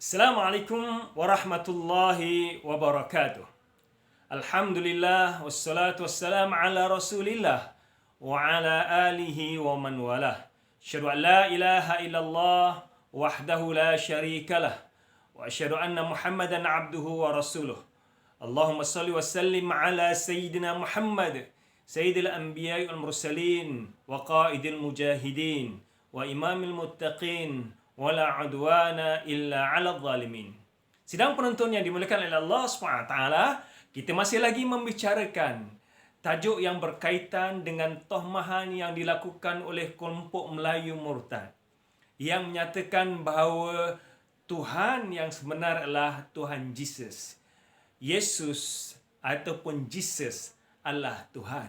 Assalamualaikum warahmatullahi wabarakatuh. Alhamdulillah wassalatu wassalamu ala Rasulillah wa ala alihi wa man walah. Asyhadu an la ilaha illallah wahdahu la syarikalah wa asyhadu anna Muhammadan abduhu wa rasuluh. Allahumma salli wa sallim ala sayyidina Muhammad, sayyidil anbiya'i wal mursalin wa qaidil mujahidin wa imamil muttaqin wala udwana illa 'alal zalimin. Sidang penonton yang dimuliakan oleh Allah SWT, kita masih lagi membicarakan tajuk yang berkaitan dengan tohmahan yang dilakukan oleh kelompok Melayu murtad yang menyatakan bahawa Tuhan yang sebenar adalah Tuhan Jesus. Yesus ataupun Jesus adalah Tuhan.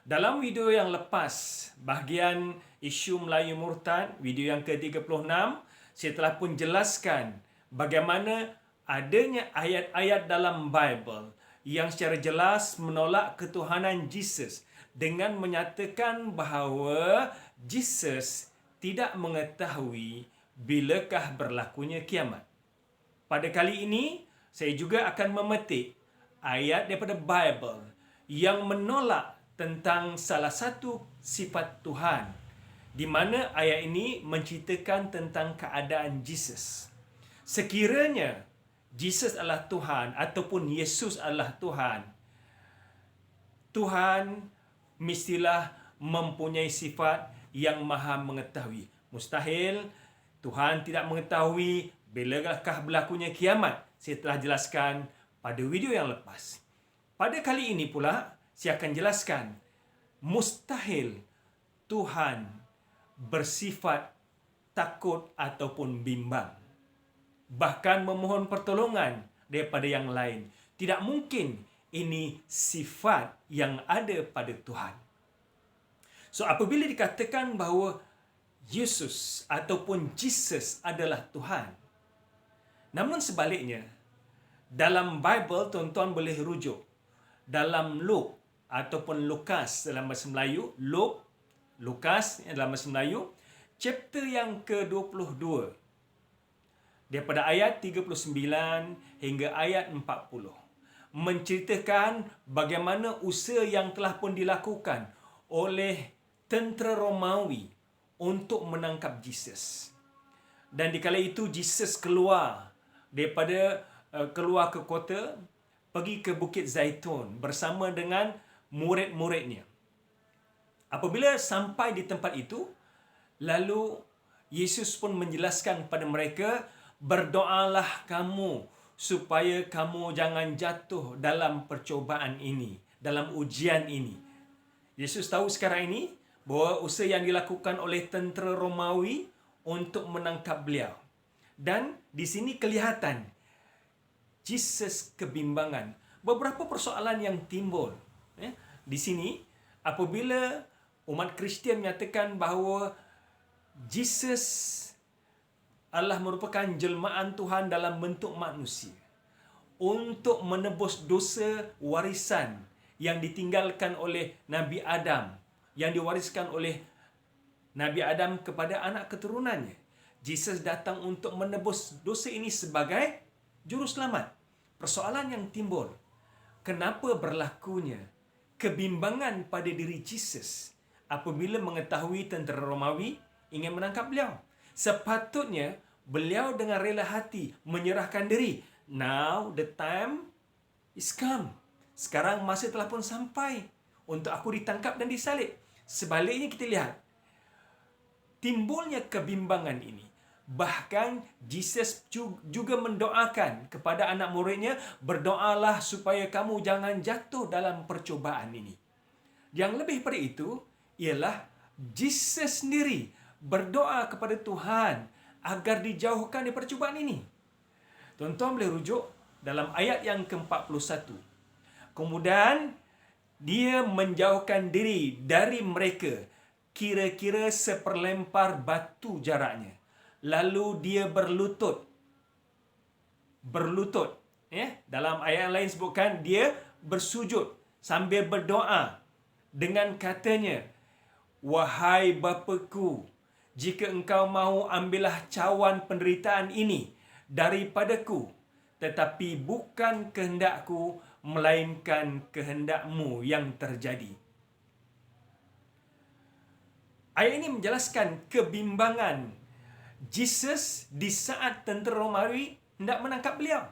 Dalam video yang lepas, bahagian isu Melayu murtad, video yang ke-36, saya telah pun jelaskan bagaimana adanya ayat-ayat dalam Bible yang secara jelas menolak ketuhanan Jesus dengan menyatakan bahawa Jesus tidak mengetahui bilakah berlakunya kiamat. Pada kali ini, saya juga akan memetik ayat daripada Bible yang menolak tentang salah satu sifat Tuhan, di mana ayat ini menceritakan tentang keadaan Jesus. Sekiranya Jesus adalah Tuhan ataupun Yesus adalah Tuhan, Tuhan mestilah mempunyai sifat yang maha mengetahui. Mustahil Tuhan tidak mengetahui bilakah berlakunya kiamat. Saya telah jelaskan pada video yang lepas. Pada kali ini pula, saya akan jelaskan mustahil Tuhan bersifat takut ataupun bimbang, bahkan memohon pertolongan daripada yang lain. Tidak mungkin ini sifat yang ada pada Tuhan. So, apabila dikatakan bahawa Yesus ataupun Jesus adalah Tuhan, namun sebaliknya, dalam Bible, tuan-tuan boleh rujuk dalam Luke ataupun Lukas dalam bahasa Melayu, Lukas dalam bahasa Melayu, chapter yang ke-22, daripada ayat 39 hingga ayat 40, menceritakan bagaimana usaha yang telah pun dilakukan oleh tentera Romawi untuk menangkap Jesus. Dan dikala itu Jesus keluar ke kota, pergi ke Bukit Zaitun bersama dengan murid-muridnya. Apabila sampai di tempat itu, lalu Yesus pun menjelaskan kepada mereka, berdoalah kamu supaya kamu jangan jatuh dalam percobaan ini, dalam ujian ini. Yesus tahu sekarang ini bahawa usaha yang dilakukan oleh tentera Romawi untuk menangkap beliau. Dan di sini kelihatan Jesus kebimbangan. Beberapa persoalan yang timbul di sini apabila umat Kristian menyatakan bahawa Jesus adalah merupakan jelmaan Tuhan dalam bentuk manusia untuk menebus dosa warisan yang ditinggalkan oleh Nabi Adam, yang diwariskan oleh Nabi Adam kepada anak keturunannya. Jesus datang untuk menebus dosa ini sebagai juru selamat. Persoalan yang timbul, kenapa berlakunya kebimbangan pada diri Jesus apabila mengetahui tentera Romawi ingin menangkap beliau? Sepatutnya beliau dengan rela hati menyerahkan diri. Now the time is come. Sekarang masa telah pun sampai untuk aku ditangkap dan disalib. Sebaliknya kita lihat timbulnya kebimbangan ini. Bahkan Jesus juga mendoakan kepada anak muridnya, berdoalah supaya kamu jangan jatuh dalam percobaan ini. Yang lebih pada itu ialah Jesus sendiri berdoa kepada Tuhan agar dijauhkan dari percobaan ini. Tuan-tuan boleh rujuk dalam ayat yang ke-41. Kemudian dia menjauhkan diri dari mereka kira-kira seperlempar batu jaraknya. Lalu dia berlutut. Dalam ayat yang lain sebutkan dia bersujud sambil berdoa dengan katanya, wahai Bapaku, jika engkau mahu, ambillah cawan penderitaan ini daripadaku, tetapi bukan kehendakku, melainkan kehendakmu yang terjadi. Ayat ini menjelaskan kebimbangan Jesus di saat tentera Romawi hendak menangkap beliau.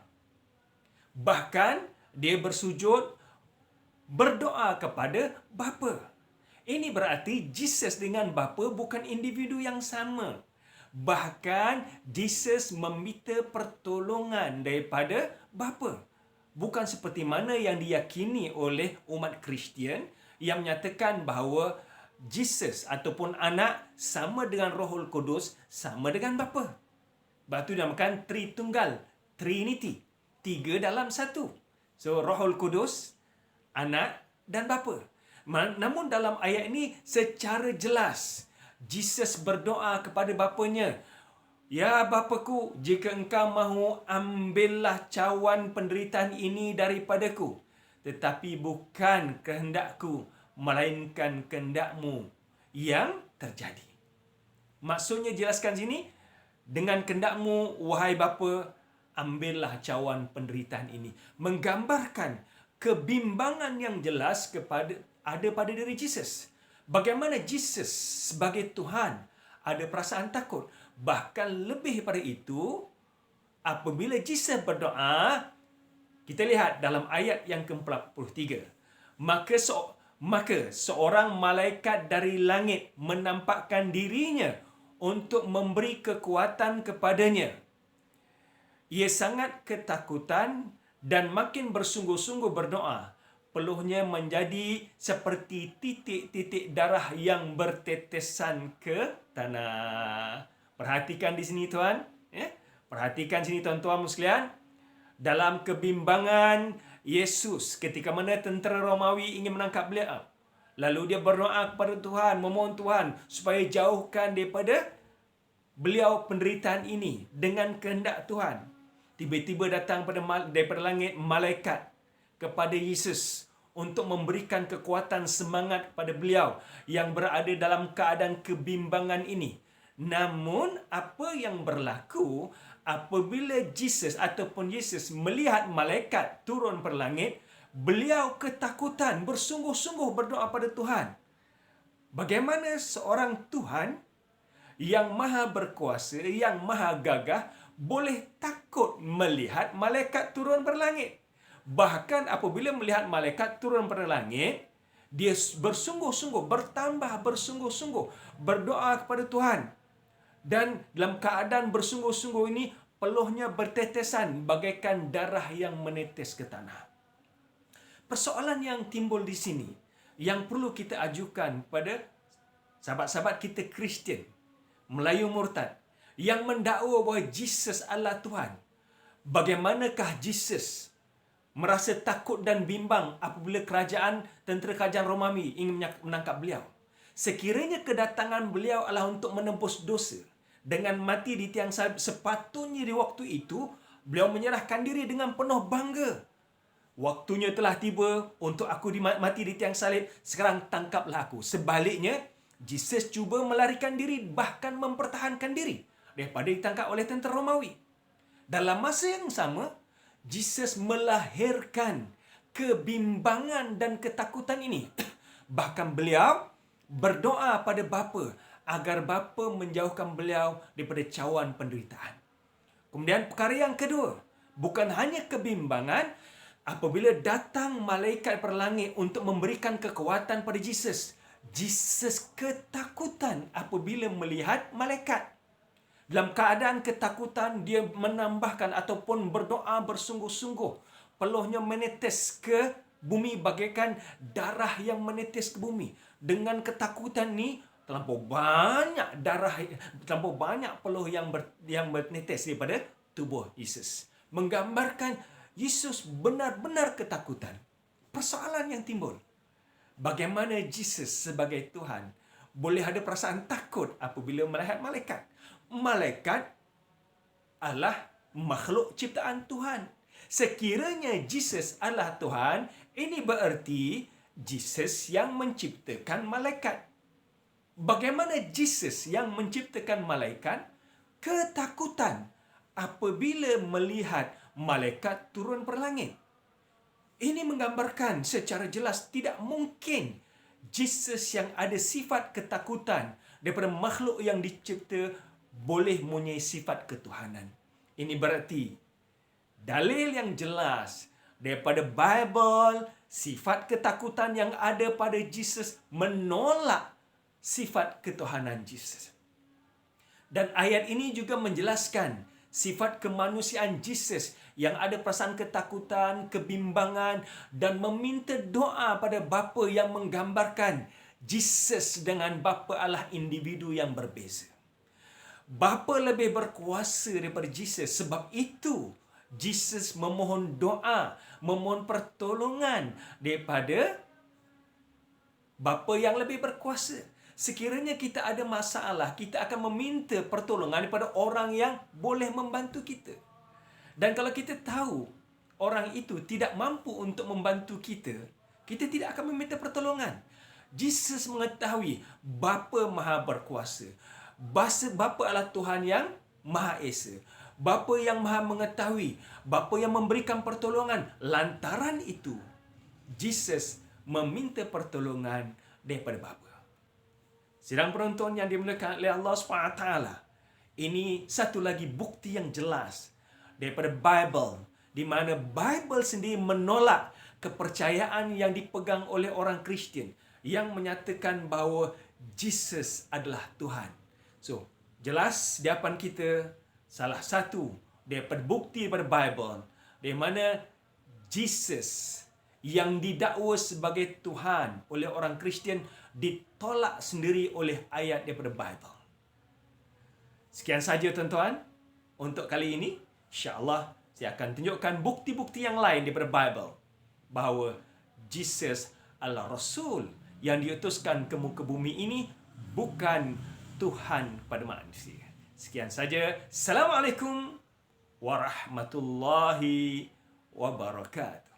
Bahkan dia bersujud berdoa kepada Bapa. Ini berarti Jesus dengan Bapa bukan individu yang sama. Bahkan Jesus meminta pertolongan daripada Bapa. Bukan seperti mana yang diyakini oleh umat Kristian yang menyatakan bahawa Jesus ataupun anak sama dengan Rohul Kudus, sama dengan Bapa. Sebab itu dinamakan Tritunggal, Trinity. 3 dalam 1. So, Rohul Kudus, anak dan Bapa. Namun dalam ayat ini secara jelas Jesus berdoa kepada Bapanya, "Ya Bapaku, jika engkau mahu, ambillah cawan penderitaan ini daripadaku. Tetapi bukan kehendakku, melainkan kehendakmu yang terjadi." Maksudnya jelaskan sini, dengan kehendakmu, wahai Bapa, ambillah cawan penderitaan ini. Menggambarkan kebimbangan yang jelas ada pada diri Jesus. Bagaimana Jesus sebagai Tuhan ada perasaan takut. Bahkan lebih daripada itu, apabila Jesus berdoa, kita lihat dalam ayat yang ke-43. Maka seorang malaikat dari langit menampakkan dirinya untuk memberi kekuatan kepadanya. Ia sangat ketakutan dan makin bersungguh-sungguh berdoa. Peluhnya menjadi seperti titik-titik darah yang bertetesan ke tanah. Perhatikan di sini tuan. Perhatikan sini tuan-tuan sekalian. Dalam kebimbangan Yesus ketika mana tentera Romawi ingin menangkap beliau. Lalu dia berdoa kepada Tuhan, memohon Tuhan supaya jauhkan daripada beliau penderitaan ini dengan kehendak Tuhan. Tiba-tiba datang daripada langit malaikat kepada Yesus untuk memberikan kekuatan semangat kepada beliau yang berada dalam keadaan kebimbangan ini. Namun apa yang berlaku apabila Yesus melihat malaikat turun dari langit, beliau ketakutan, bersungguh-sungguh berdoa pada Tuhan. Bagaimana seorang Tuhan yang maha berkuasa, yang maha gagah, boleh takut melihat malaikat turun dari langit? Bahkan apabila melihat malaikat turun dari langit, dia bersungguh-sungguh, bertambah bersungguh-sungguh berdoa kepada Tuhan. Dan dalam keadaan bersungguh-sungguh ini, peluhnya bertetesan bagaikan darah yang menetes ke tanah. Persoalan yang timbul di sini, yang perlu kita ajukan pada sahabat-sahabat kita Kristian, Melayu murtad, yang mendakwa bahawa Jesus adalah Tuhan. Bagaimanakah Jesus merasa takut dan bimbang apabila tentera kerajaan Romawi ingin menangkap beliau? Sekiranya kedatangan beliau adalah untuk menebus dosa dengan mati di tiang salib, sepatutnya di waktu itu beliau menyerahkan diri dengan penuh bangga. Waktunya telah tiba untuk aku mati di tiang salib, sekarang tangkaplah aku. Sebaliknya, Jesus cuba melarikan diri, bahkan mempertahankan diri daripada ditangkap oleh tentera Romawi. Dalam masa yang sama, Jesus melahirkan kebimbangan dan ketakutan ini. Bahkan beliau berdoa pada Bapa agar Bapa menjauhkan beliau daripada cawan penderitaan. Kemudian perkara yang kedua, bukan hanya kebimbangan apabila datang malaikat dari langit untuk memberikan kekuatan pada Jesus. Jesus ketakutan apabila melihat malaikat. Dalam keadaan ketakutan, dia menambahkan ataupun berdoa bersungguh-sungguh. Peluhnya menetes ke bumi bagaikan darah yang menetes ke bumi. Dengan ketakutan ni, terlampau banyak darah, terlampau banyak peluh yang menetes daripada tubuh Yesus. Menggambarkan Yesus benar-benar ketakutan. Persoalan yang timbul, bagaimana Jesus sebagai Tuhan boleh ada perasaan takut apabila melihat malaikat? Malaikat adalah makhluk ciptaan Tuhan. Sekiranya Jesus adalah Tuhan, ini bererti Jesus yang menciptakan malaikat. Bagaimana Jesus yang menciptakan malaikat ketakutan apabila melihat malaikat turun perlangit. Ini menggambarkan secara jelas tidak mungkin Jesus yang ada sifat ketakutan daripada makhluk yang dicipta boleh mempunyai sifat ketuhanan. Ini berarti dalil yang jelas daripada Bible, sifat ketakutan yang ada pada Jesus menolak sifat ketuhanan Jesus. Dan ayat ini juga menjelaskan sifat kemanusiaan Jesus yang ada perasaan ketakutan, kebimbangan dan meminta doa pada Bapa yang menggambarkan Jesus dengan Bapa adalah individu yang berbeza. Bapa lebih berkuasa daripada Jesus, sebab itu Jesus memohon doa, memohon pertolongan daripada Bapa yang lebih berkuasa. Sekiranya kita ada masalah, kita akan meminta pertolongan daripada orang yang boleh membantu kita. Dan kalau kita tahu orang itu tidak mampu untuk membantu kita, kita tidak akan meminta pertolongan. Jesus mengetahui Bapa Maha Berkuasa. Bapa adalah Tuhan yang Maha Esa. Bapa yang Maha Mengetahui. Bapa yang memberikan pertolongan. Lantaran itu, Jesus meminta pertolongan daripada Bapa. Sidang penonton yang dimuliakan oleh Allah SWT, ini satu lagi bukti yang jelas daripada Bible, di mana Bible sendiri menolak kepercayaan yang dipegang oleh orang Kristian yang menyatakan bahawa Jesus adalah Tuhan. So, jelas di hadapan kita salah satu daripada bukti daripada Bible di mana Jesus yang didakwa sebagai Tuhan oleh orang Kristian ditolak sendiri oleh ayat daripada Bible. Sekian saja tuan-tuan untuk kali ini. InsyaAllah saya akan tunjukkan bukti-bukti yang lain daripada Bible bahawa Jesus adalah Rasul yang diutuskan ke muka bumi ini, bukan Tuhan pada manusia. Sekian saja. Assalamualaikum warahmatullahi wabarakatuh.